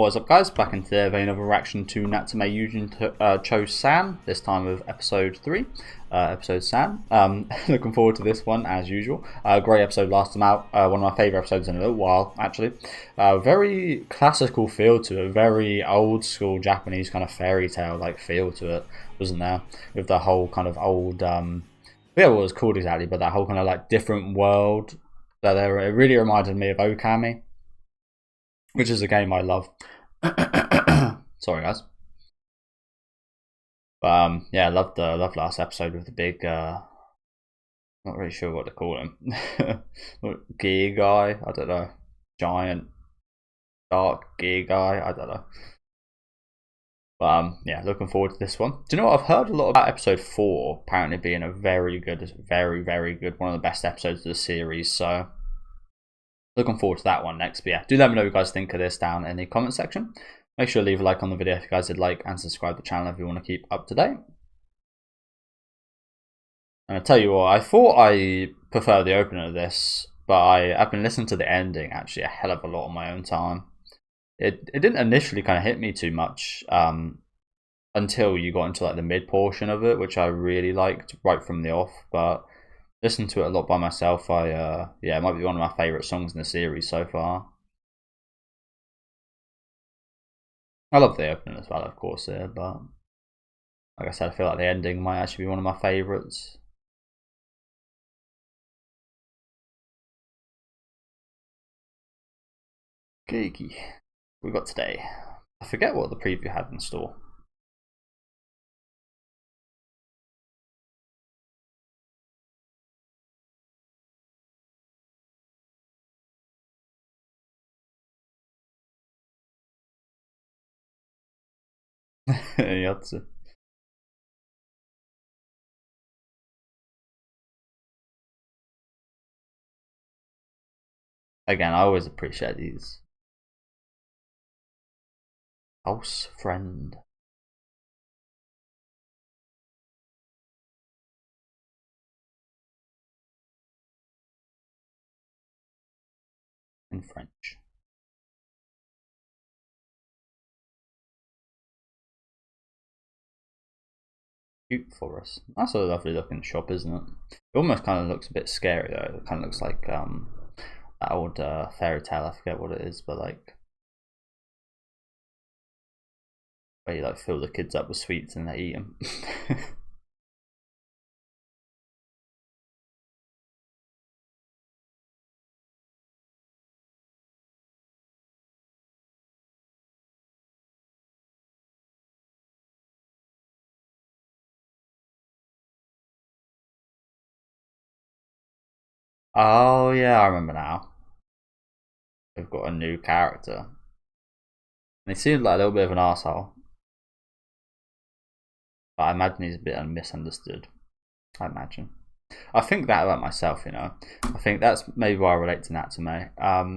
What is up, guys? Back into the vein of a reaction to Natsume Yuujinchou San, this time with episode 3, episode San. Looking forward to this one as usual. Great episode last time out, one of my favourite episodes in a little while actually. Very classical feel to it, very old school Japanese kind of fairy tale like feel to it, wasn't there? With the whole kind of old, I forget what it was called exactly, but that whole kind of like different world that it really reminded me of Okami, which is a game I love. Sorry, guys. But yeah, I loved last episode with the big, not really sure what to call him. Gear guy, I don't know. Giant, dark gear guy, I don't know. But yeah, looking forward to this one. Do you know what? I've heard a lot about episode 4 apparently being a very good, very good, one of the best episodes of the series. So looking forward to that one next. But yeah, do let me know what you guys think of this down in the comment section. Make sure to leave a like on the video if you guys did like, and subscribe to the channel if you want to keep up to date. And I tell you what, I thought I prefer the opening of this, but I've been listening to the ending actually a hell of a lot on my own time. It didn't initially kind of hit me too much until you got into like the mid portion of it, which I really liked right from the off. But listening to it a lot by myself, yeah, it might be one of my favourite songs in the series so far. I love the opening as well, of course, but like I said, I feel like the ending might actually be one of my favourites. Geeky. We got today. I forget what the preview had in store. Yatsu. Again, I always appreciate these. House friend. In French. Cute forest. That's a lovely looking shop, isn't it? It almost kind of looks a bit scary though. It kind of looks like that old fairy tale. I forget what it is, but like where you like fill the kids up with sweets and they eat them. Oh yeah, I remember now. We've got a new character. And he seems like a little bit of an asshole, but I imagine he's a bit misunderstood. I imagine. I think that about myself, you know. I think that's maybe why I relate to Natsume.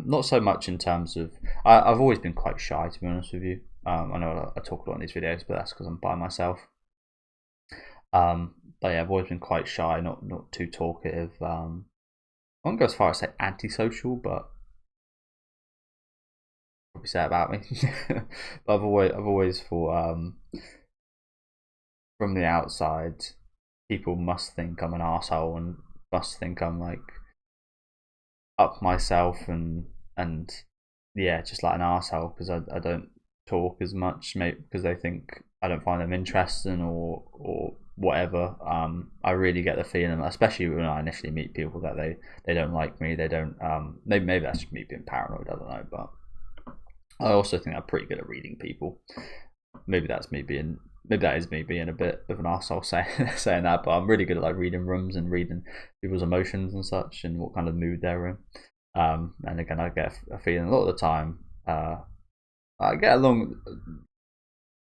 Not so much in terms of I've always been quite shy, to be honest with you. I know I talk a lot in these videos, but that's because I'm by myself. But yeah, I've always been quite shy, not too talkative. I won't go as far as say antisocial, but probably say about me. But I've always thought from the outside, people must think I'm an asshole and must think I'm like up myself and yeah, just like an asshole because I don't talk as much, maybe because they think I don't find them interesting or whatever. I really get the feeling, especially when I initially meet people, that they don't like me. They don't. Maybe that's just me being paranoid. I don't know, but I also think I'm pretty good at reading people. Maybe that is me being a bit of an arsehole saying that, but I'm really good at like reading rooms and reading people's emotions and such and what kind of mood they're in. And again, I get a feeling a lot of the time I get along.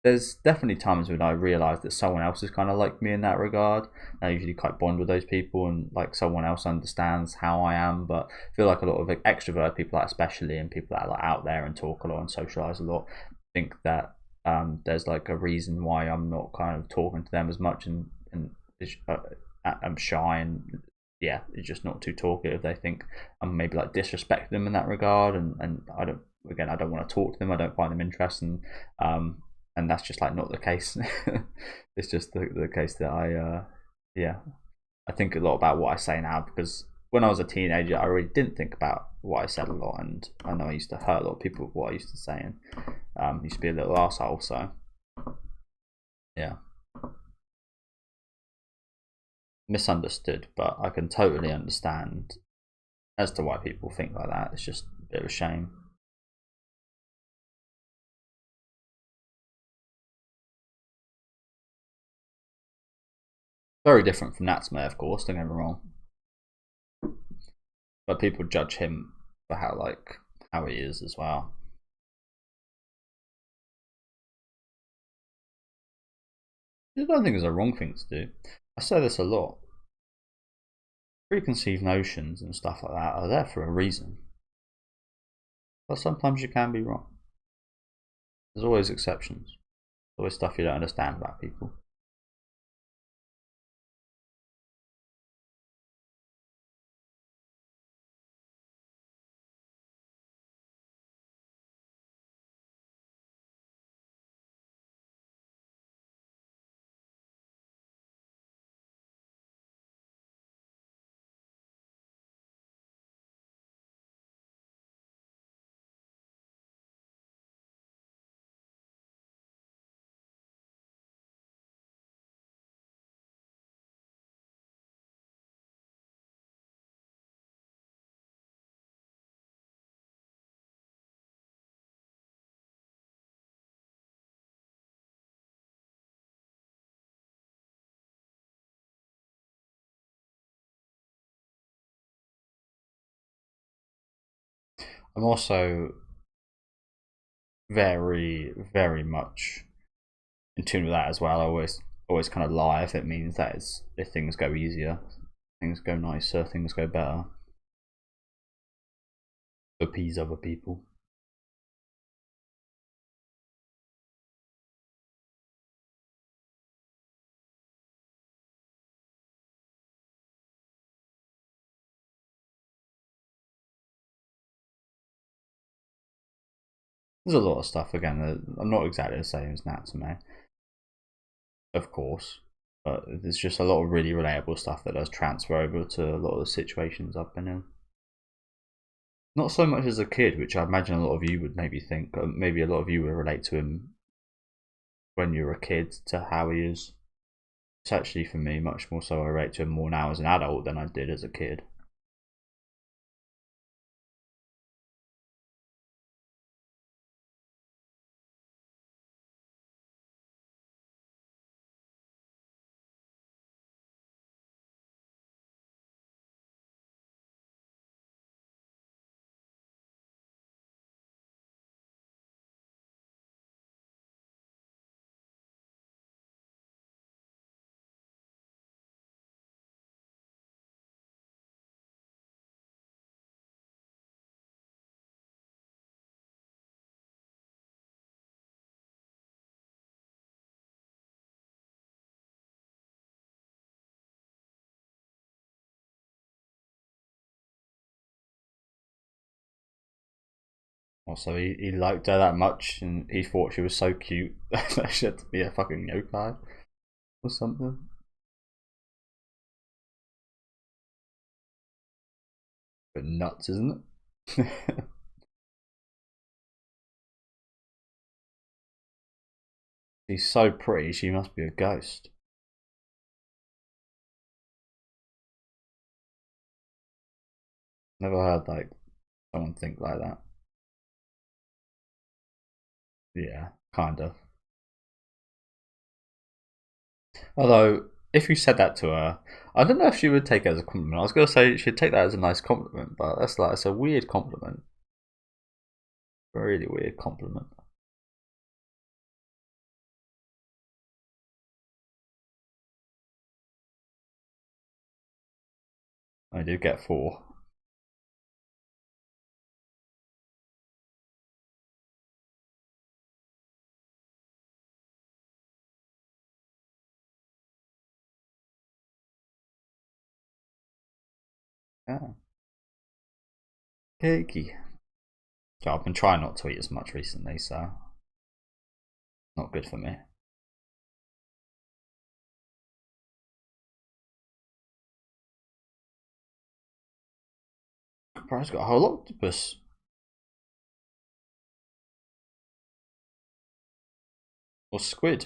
There's definitely times when I realise that someone else is kind of like me in that regard. I usually quite bond with those people, and like someone else understands how I am. But I feel like a lot of like, extrovert people, like, especially, and people that are like out there and talk a lot and socialise a lot, think that there's like a reason why I'm not kind of talking to them as much, and I'm shy and yeah, it's just not too talkative. They think I'm maybe like disrespecting them in that regard, and I don't again, I don't want to talk to them. I don't find them interesting, and that's just like not the case. It's just the case that yeah, I think a lot about what I say now, because when I was a teenager, I really didn't think about what I said a lot, and I know I used to hurt a lot of people with what I used to say, and used to be a little asshole. So yeah, misunderstood, but I can totally understand as to why people think like that. It's just a bit of a shame. Very different from Natsume, of course. Don't get me wrong, but people judge him for how he is as well. I don't think it's a wrong thing to do. I say this a lot. Preconceived notions and stuff like that are there for a reason, but sometimes you can be wrong. There's always exceptions. There's always stuff you don't understand about people. I'm also very, very much in tune with that as well. I always kind of lie if it means that if things go easier, things go nicer, things go better. Appease other people. There's a lot of stuff again that I'm not exactly the same as Natsume, of course, but there's just a lot of really relatable stuff that does transfer over to a lot of the situations I've been in. Not so much as a kid, which I imagine a lot of you would maybe think, maybe a lot of you would relate to him when you were a kid to how he is. It's actually for me much more so I relate to him more now as an adult than I did as a kid. Also, he liked her that much, and he thought she was so cute that she had to be a fucking yokai or something. But nuts, isn't it? She's so pretty, she must be a ghost. Never heard someone think like that. Yeah, kind of. Although, if you said that to her, I don't know if she would take it as a compliment. I was gonna say she'd take that as a nice compliment, but it's a weird compliment. A really weird compliment. I do get four. Yeah. Cakey. So I've been trying not to eat as much recently, so not good for me. Surprised got a whole octopus. Or squid.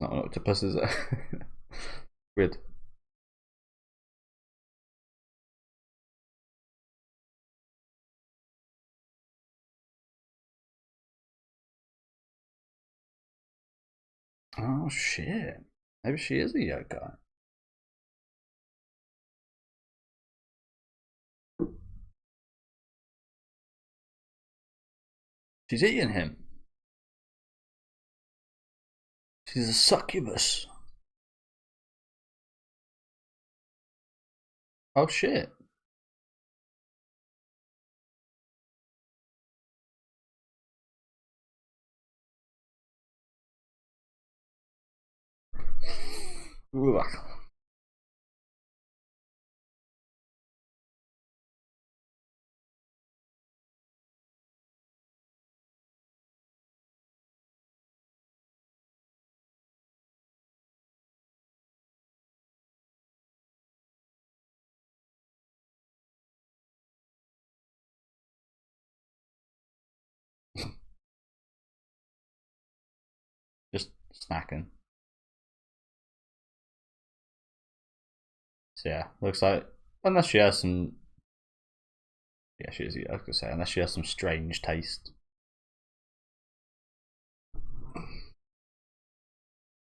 Not an octopus, is it? Squid. Oh shit. Maybe she is a yokai. She's eating him. She's a succubus. Oh shit. Ugh. Just snacking. So yeah, looks like unless she has some. Yeah, she is. I was gonna say unless she has some strange taste.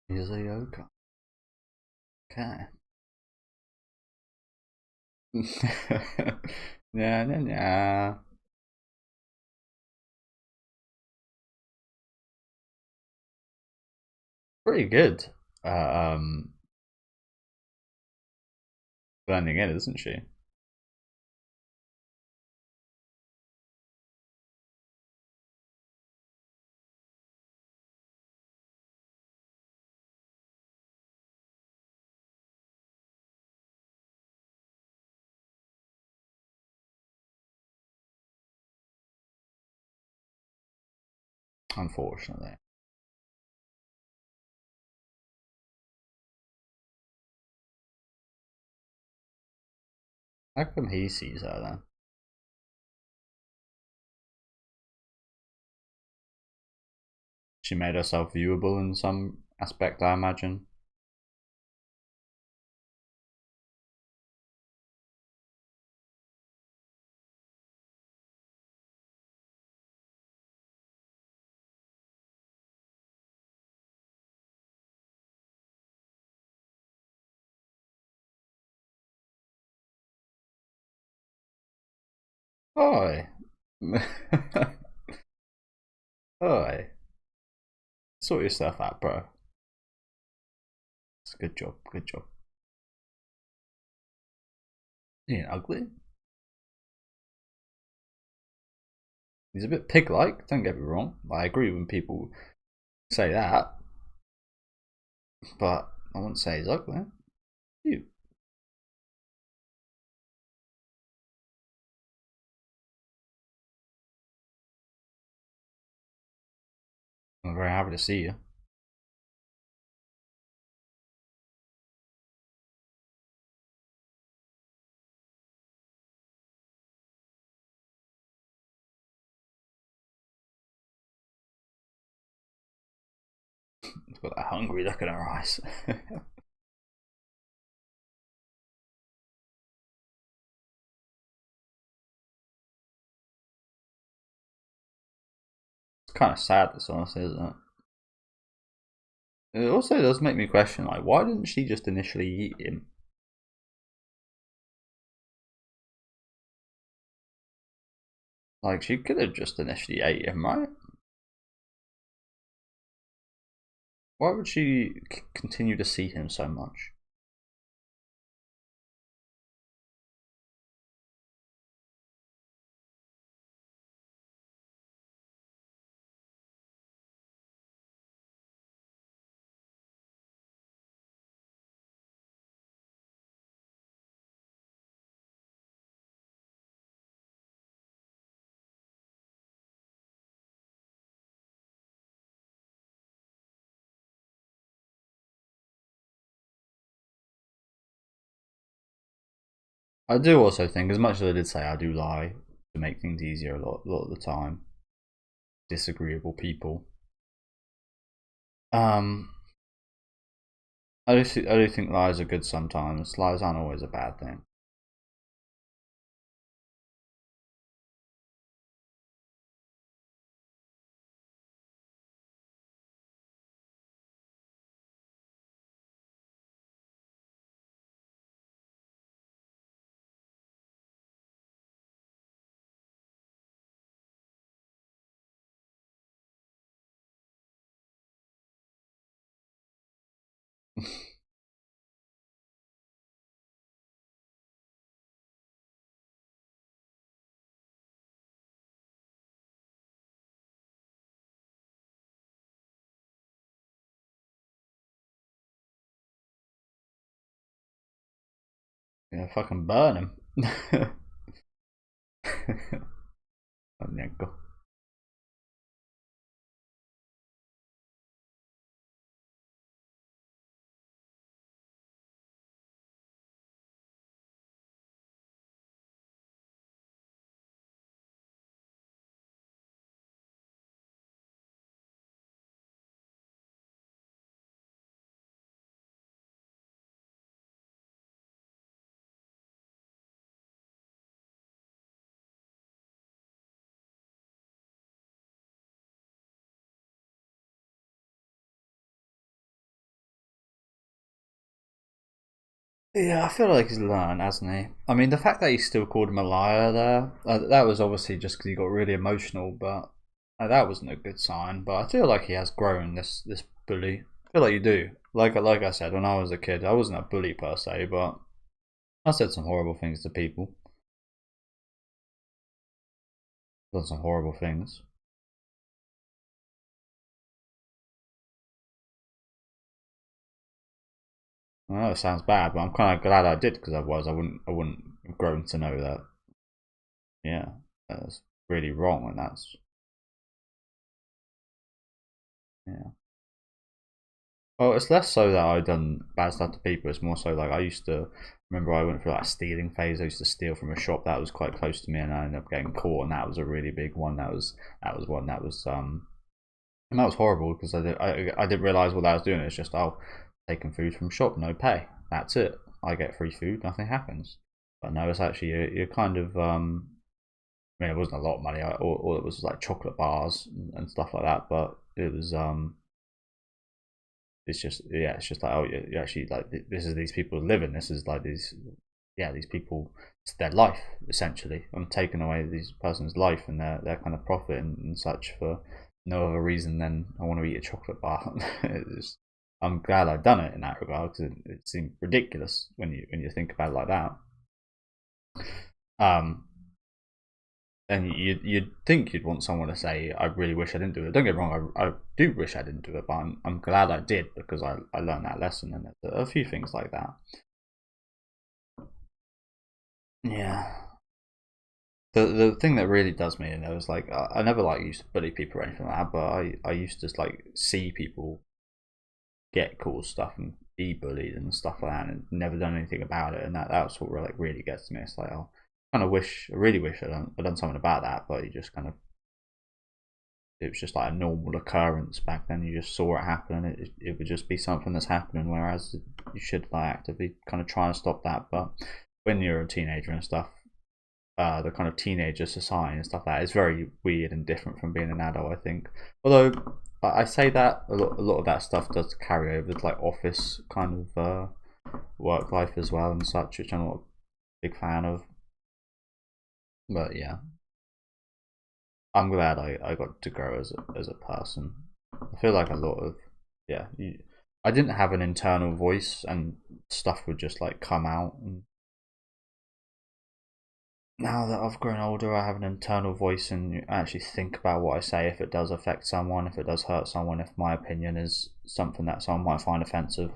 He's a yokai. Okay. Nah, nah, nah. Pretty good. Uh, um, blending in, isn't she? Unfortunately. How come he sees her then? She made herself viewable in some aspect, I imagine. Oi. Oi. Sort yourself out, bro. It's a good job. Good job. He ain't ugly. He's a bit pig like, don't get me wrong. I agree when people say that, but I wouldn't say he's ugly. You. I'm very happy to see you. She's got that hungry look in her eyes. It's kind of sad, this honestly, isn't it? It also does make me question, like, why didn't she just initially eat him? Like, she could have just initially ate him, right? Why would she continue to see him so much? I do also think, as much as I did say I do lie to make things easier lot of the time, disagreeable people. I do think lies are good sometimes. Lies aren't always a bad thing. Yeah, fucking burn him. Yeah, I feel like he's learned, hasn't he? I mean, the fact that he still called him a liar there, that was obviously just because he got really emotional, but that wasn't a good sign. But I feel like he has grown, this bully. I feel like you do. Like I said, when I was a kid, I wasn't a bully per se, but I said some horrible things to people. Done some horrible things. I know it sounds bad, but I'm kind of glad I did because otherwise I wouldn't have grown to know that. Yeah, that's really wrong, and that's yeah. Well, it's less so that I done bad stuff to people. It's more so like I used to remember I went through like a stealing phase. I used to steal from a shop that was quite close to me, and I ended up getting caught. And that was a really big one. That was one that was and that was horrible because I didn't realize what I was doing. It's just taking food from shop, no pay. That's it. I get free food, nothing happens. But no, it's actually you're kind of I mean, it wasn't a lot of money. All it was like chocolate bars and stuff like that. But it was it's just yeah, it's just like oh, you actually like this is these people living. This is like these people. It's their life essentially. I'm taking away this person's life and their kind of profit and such for no other reason than I want to eat a chocolate bar. I'm glad I've done it in that regard because it seemed ridiculous when you think about it like that. Um, and you'd think you'd want someone to say, "I really wish I didn't do it." Don't get me wrong, I do wish I didn't do it, but I'm glad I did because I learned that lesson and a few things like that. Yeah. The thing that really does me, and it was like I never like used to bully people or anything like that, but I used to like see people get cool stuff and be bullied and stuff like that, and never done anything about it, and that sort of like really gets to me. It's like oh, I really wish I'd done something about that, but you just kind of it was just like a normal occurrence back then. You just saw it happen, and it would just be something that's happening. Whereas you should like actively kind of try and stop that. But when you're a teenager and stuff, the kind of teenager society and stuff like that is very weird and different from being an adult. I think, although I say that a lot of that stuff does carry over to like office kind of work life as well and such, which I'm not a big fan of. But yeah, I'm glad I got to grow as a person. I feel like a lot of yeah, I didn't have an internal voice and stuff would just like come out. And now that I've grown older, I have an internal voice and actually think about what I say if it does affect someone, if it does hurt someone, if my opinion is something that someone might find offensive.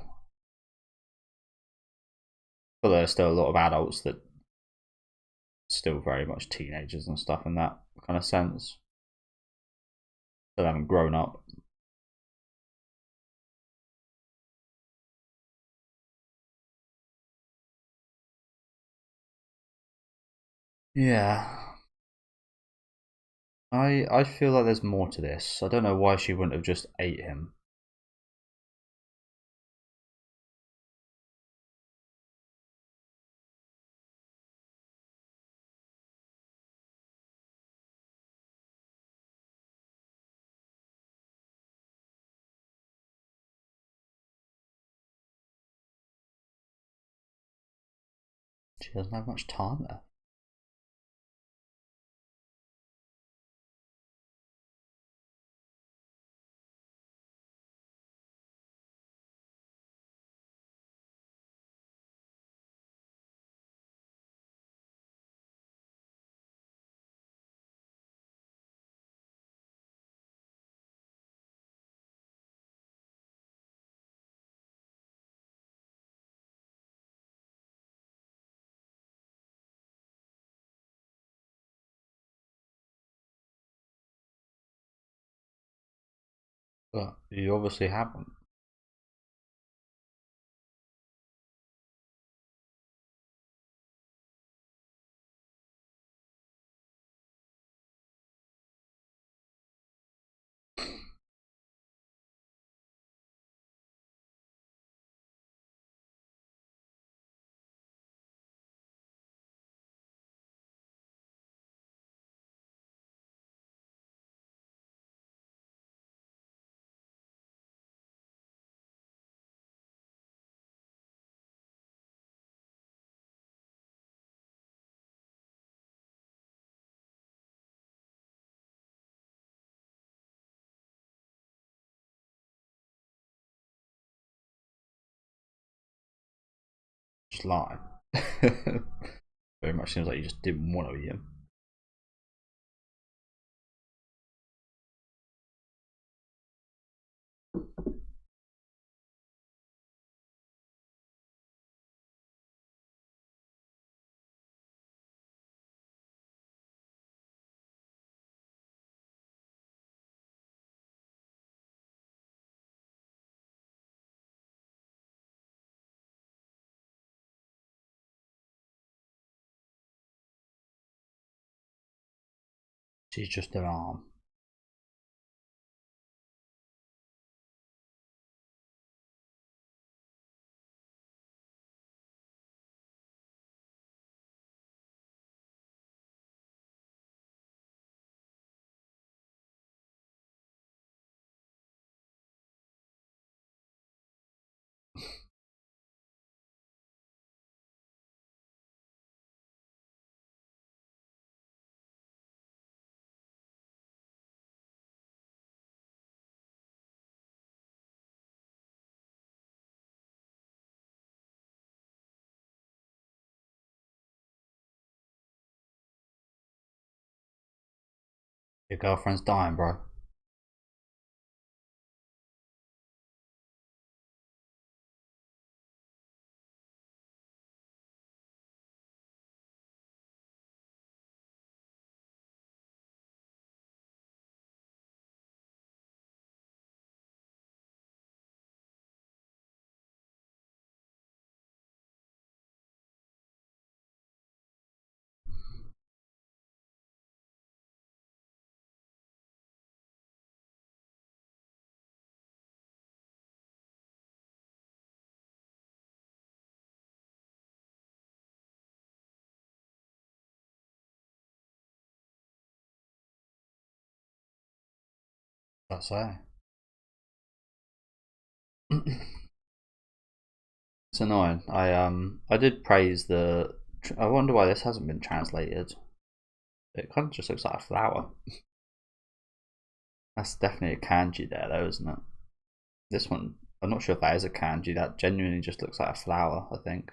But there's still a lot of adults that still very much teenagers and stuff in that kind of sense that haven't grown up. Yeah. I feel like there's more to this. I don't know why she wouldn't have just ate him. She doesn't have much time left. But you obviously haven't. Just lie. Very much seems like you just didn't want to eat him. She's just an arm. Your girlfriend's dying, bro. That's it. It's annoying. I did praise the. I wonder why this hasn't been translated. It kind of just looks like a flower. That's definitely a kanji there, though, isn't it? This one, I'm not sure if that is a kanji. That genuinely just looks like a flower. I think.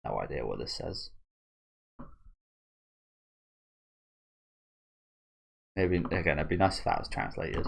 No idea what this says. Maybe again, it'd be nice if that was translated.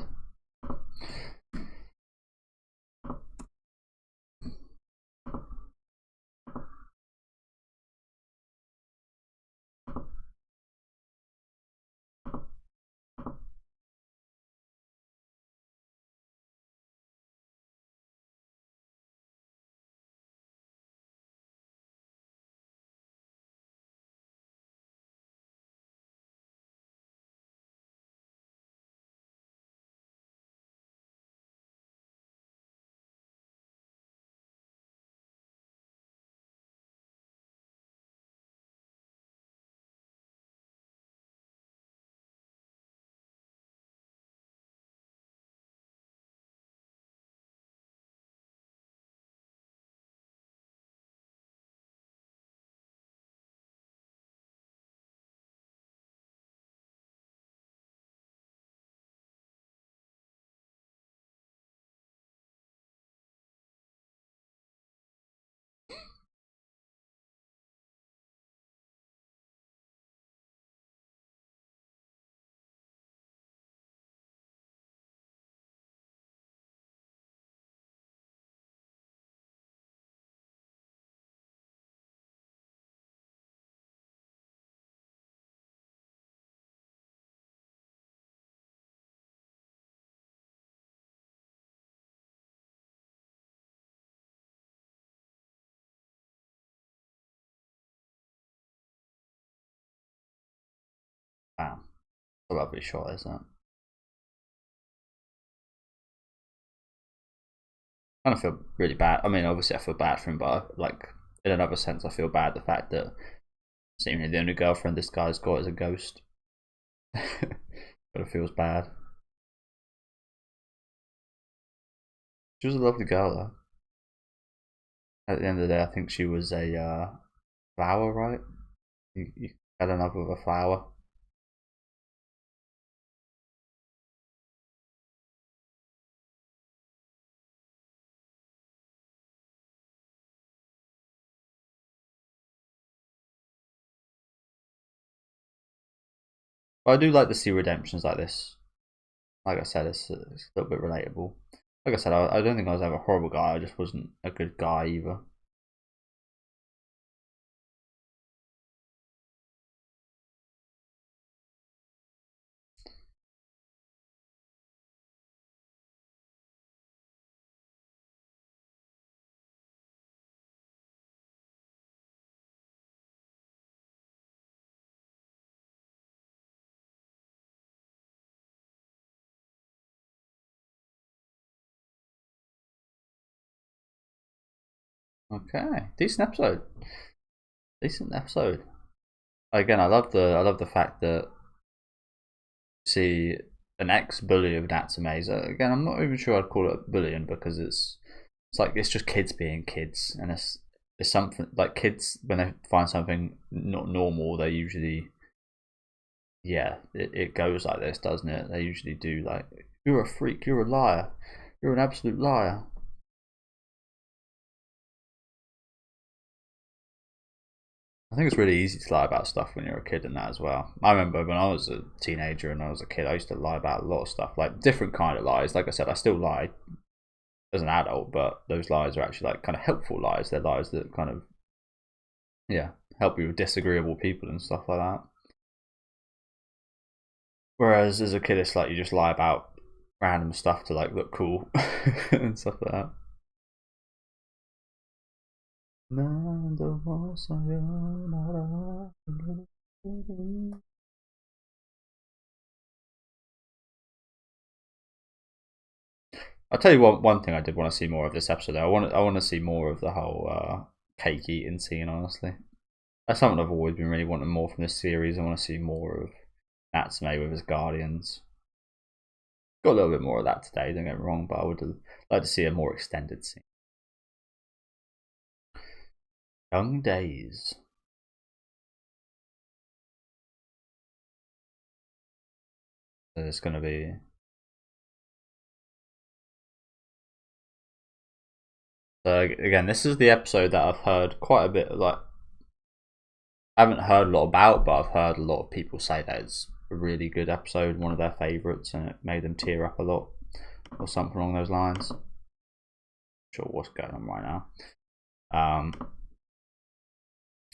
A lovely shot, isn't it? I kind of feel really bad. I mean, obviously I feel bad for him, but like in another sense, I feel bad the fact that seemingly the only girlfriend this guy's got is a ghost. But it feels bad. She was a lovely girl though. At the end of the day, I think she was a flower, right? You fell in love with a flower. But I do like to see redemptions like this. Like I said, it's a little bit relatable. Like I said, I don't think I was ever a horrible guy. I just wasn't a good guy either. Okay, decent episode. Decent episode. Again, I love the fact that see an ex-bully of Natsume's. Again, I'm not even sure I'd call it bullying because it's like it's just kids being kids, and it's something like kids when they find something not normal, they usually it goes like this, doesn't it? They usually do like you're a freak, you're a liar, you're an absolute liar. I think it's really easy to lie about stuff when you're a kid and that as well. I remember when I was a teenager and I was a kid, I used to lie about a lot of stuff, like different kind of lies. Like I said, I still lie as an adult, but those lies are actually like kind of helpful lies. They're lies that kind of help you with disagreeable people and stuff like that. Whereas as a kid, it's like you just lie about random stuff to like look cool and stuff like that. I'll tell you one thing I did want to see more of this episode. I want to see more of the whole cake eating scene. Honestly, that's something I've always been really wanting more from this series. I want to see more of Natsume with his guardians. Got a little bit more of that today. Don't get me wrong, but I would like to see a more extended scene. Young days. So it's going to be. So again, this is the episode that I've heard quite a bit. Like, I haven't heard a lot about, but I've heard a lot of people say that it's a really good episode, one of their favourites, and it made them tear up a lot, or something along those lines. Not sure what's going on right now.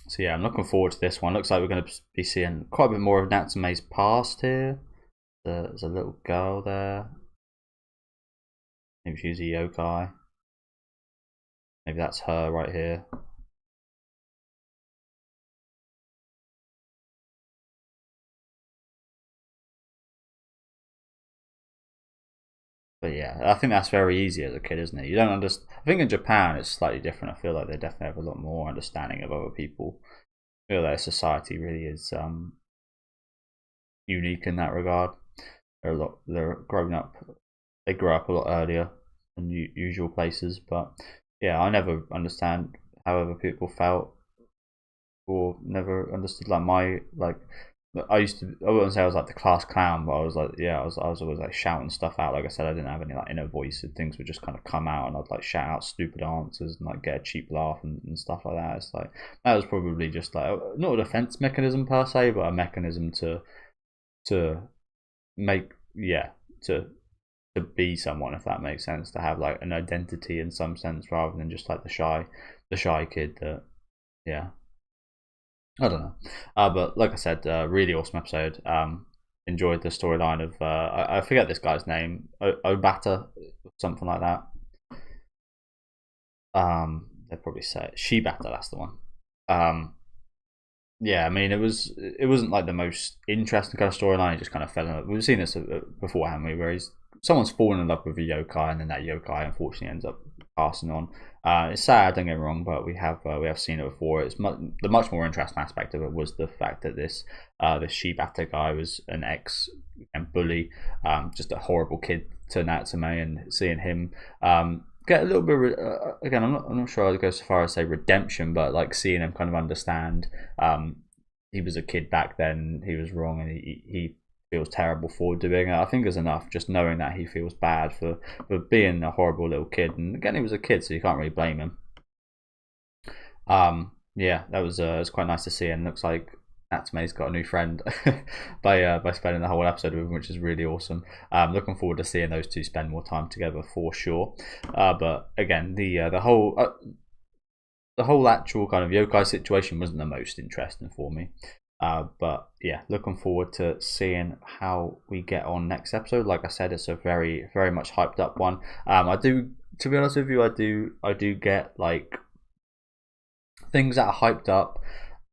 So yeah, I'm looking forward to this one. Looks like we're going to be seeing quite a bit more of Natsume's past here. There's a little girl there. Maybe she's a yokai. Maybe that's her right here. But yeah, I think that's very easy as a kid, isn't it? You don't understand. I think in Japan it's slightly different. I feel like they definitely have a lot more understanding of other people. I feel like society really is unique in that regard. They're growing up. They grow up a lot earlier than usual places. But yeah, I never understand how other people felt, or never understood like my like. I wouldn't say I was like the class clown, but I was like, yeah, I was always like shouting stuff out. Like I said, I didn't have any like inner voice, and things would just kind of come out, and I'd like shout out stupid answers and like get a cheap laugh and stuff like that. It's like that was probably just like not a defense mechanism per se, but a mechanism to make to be someone, if that makes sense, to have like an identity in some sense rather than just like the shy kid that yeah, I don't know. But like I said, really awesome episode. Enjoyed the storyline of I forget this guy's name, Obata, something like that. They probably say Shibata. That's the one. Um, yeah, I mean, it wasn't like the most interesting kind of storyline. It just kind of fell in love. We've seen this before, haven't we? Where someone's fallen in love with a yokai, and then that yokai unfortunately ends up passing on. It's sad, don't get me wrong, but we have seen it before. The much more interesting aspect of it was the fact that this Shibata guy was an ex and bully, just a horrible kid to Natsume, and seeing him get a little bit again. I'm not sure I'd go so far as say redemption, but like seeing him kind of understand. He was a kid back then. He was wrong, and he feels terrible for doing it. I think is enough just knowing that he feels bad for being a horrible little kid. And again, he was a kid, so you can't really blame him. Yeah, that was it was quite nice to see, and looks like Natsume's got a new friend by spending the whole episode with him, which is really awesome. Looking forward to seeing those two spend more time together for sure. But again, the whole actual kind of yokai situation wasn't the most interesting for me. But yeah, looking forward to seeing how we get on next episode. Like I said, it's a very very much hyped up one. I do, to be honest with you, I do get like things that are hyped up.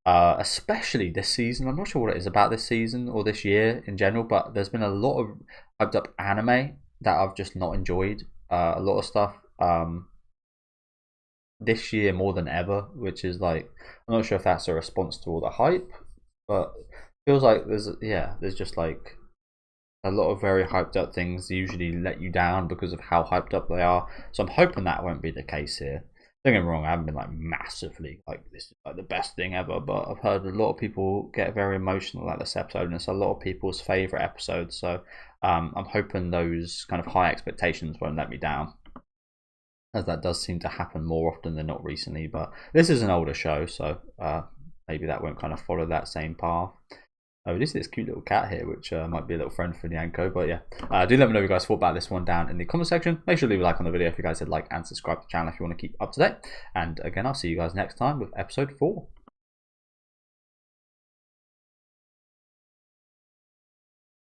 Especially this season. I'm not sure what it is about this season or this year in general, but there's been a lot of hyped up anime that I've just not enjoyed. A lot of stuff this year more than ever, which is like, I'm not sure if that's a response to all the hype, but it feels like there's just like a lot of very hyped up things usually let you down because of how hyped up they are. So I'm hoping that won't be the case here. Don't get me wrong, I haven't been like massively like this is like the best thing ever, but I've heard a lot of people get very emotional at this episode, and it's a lot of people's favorite episode. So I'm hoping those kind of high expectations won't let me down, as that does seem to happen more often than not recently. But this is an older show, so maybe that won't kind of follow that same path. Oh, this is this cute little cat here, which might be a little friend for Nyanko. But yeah, do let me know what you guys thought about this one down in the comment section. Make sure to leave a like on the video if you guys did like, and subscribe to the channel if you want to keep up to date. And again, I'll see you guys next time with episode 4.